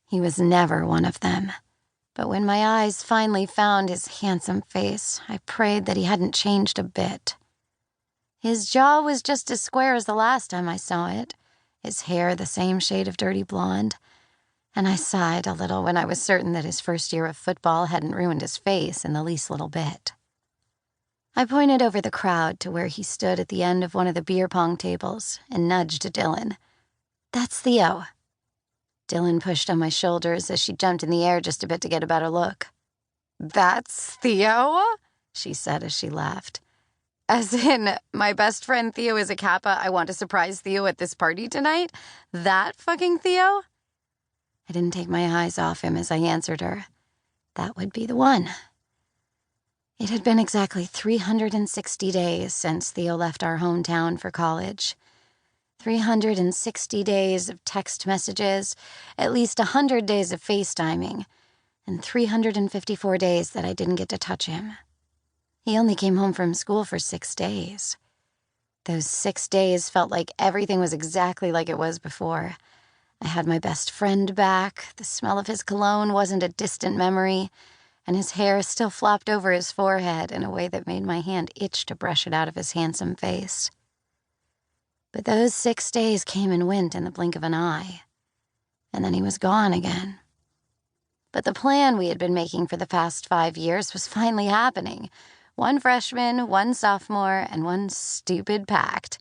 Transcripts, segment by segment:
He was never one of them. But when my eyes finally found his handsome face, I prayed that he hadn't changed a bit. His jaw was just as square as the last time I saw it, his hair the same shade of dirty blonde, and I sighed a little when I was certain that his first year of football hadn't ruined his face in the least little bit. I pointed over the crowd to where he stood at the end of one of the beer pong tables and nudged Dylan. "That's Theo." Dylan pushed on my shoulders as she jumped in the air just a bit to get a better look. "That's Theo?" she said as she laughed. "As in, my best friend Theo is a Kappa. I want to surprise Theo at this party tonight? That fucking Theo?" I didn't take my eyes off him as I answered her. That would be the one. It had been exactly 360 days since Theo left our hometown for college. 360 days of text messages, at least 100 days of FaceTiming, and 354 days that I didn't get to touch him. He only came home from school for 6 days. Those 6 days felt like everything was exactly like it was before. I had my best friend back, the smell of his cologne wasn't a distant memory, and his hair still flopped over his forehead in a way that made my hand itch to brush it out of his handsome face. But those 6 days came and went in the blink of an eye, and then he was gone again. But the plan we had been making for the past 5 years was finally happening. 1 freshman, 1 sophomore, and 1 stupid pact.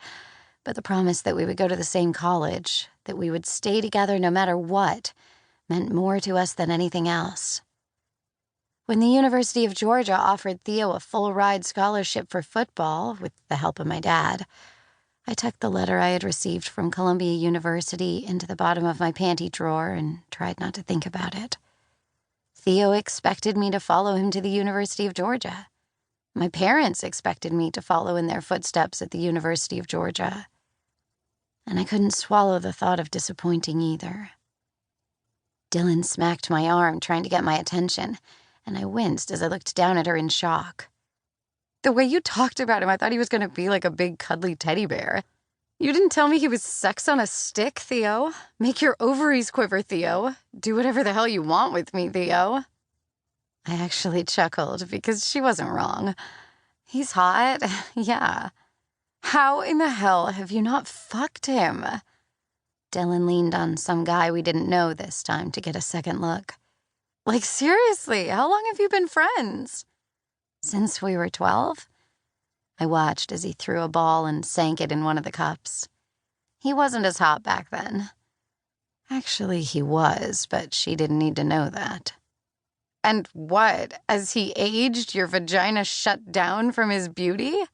But the promise that we would go to the same college, that we would stay together no matter what, meant more to us than anything else. When the University of Georgia offered Theo a full-ride scholarship for football, with the help of my dad, I tucked the letter I had received from Columbia University into the bottom of my panty drawer and tried not to think about it. Theo expected me to follow him to the University of Georgia. My parents expected me to follow in their footsteps at the University of Georgia. And I couldn't swallow the thought of disappointing either. Dylan smacked my arm, trying to get my attention, and I winced as I looked down at her in shock. "The way you talked about him, I thought he was going to be like a big cuddly teddy bear. You didn't tell me he was sex on a stick, Theo. Make your ovaries quiver, Theo. Do whatever the hell you want with me, Theo." I actually chuckled because she wasn't wrong. He's hot, yeah. How in the hell have you not fucked him? Dylan leaned on some guy we didn't know this time to get a second look. Like, seriously, how long have you been friends? Since we were 12? I watched as he threw a ball and sank it in one of the cups. He wasn't as hot back then. Actually, he was, but she didn't need to know that. And what, as he aged, your vagina shut down from his beauty?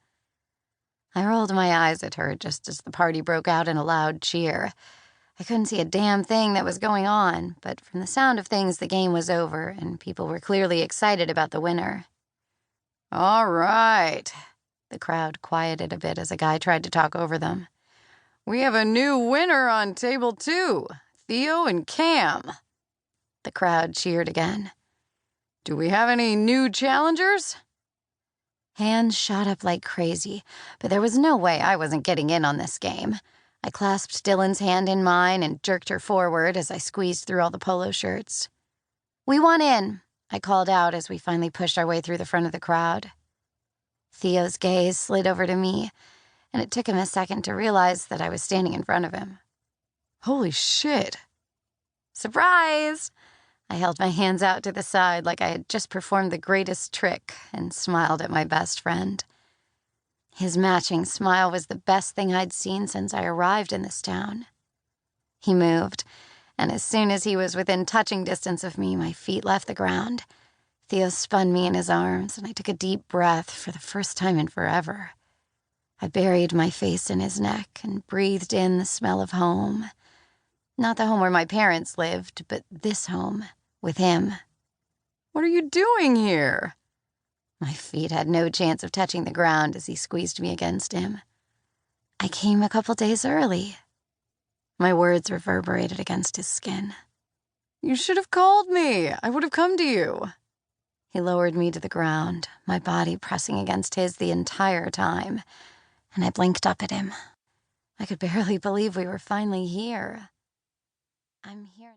I rolled my eyes at her just as the party broke out in a loud cheer. I couldn't see a damn thing that was going on, but from the sound of things, the game was over, and people were clearly excited about the winner. All right. The crowd quieted a bit as a guy tried to talk over them. We have a new winner on table 2, Theo and Cam. The crowd cheered again. Do we have any new challengers? Hands shot up like crazy, but there was no way I wasn't getting in on this game. I clasped Dylan's hand in mine and jerked her forward as I squeezed through all the polo shirts. We want in, I called out as we finally pushed our way through the front of the crowd. Theo's gaze slid over to me, and it took him a second to realize that I was standing in front of him. Holy shit. Surprise! I held my hands out to the side like I had just performed the greatest trick and smiled at my best friend. His matching smile was the best thing I'd seen since I arrived in this town. He moved, and as soon as he was within touching distance of me, my feet left the ground. Theo spun me in his arms, and I took a deep breath for the first time in forever. I buried my face in his neck and breathed in the smell of home. Not the home where my parents lived, but this home. With him. What are you doing here? My feet had no chance of touching the ground as he squeezed me against him. I came a couple days early. My words reverberated against his skin. You should have called me. I would have come to you. He lowered me to the ground, my body pressing against his the entire time, and I blinked up at him. I could barely believe we were finally here. I'm here.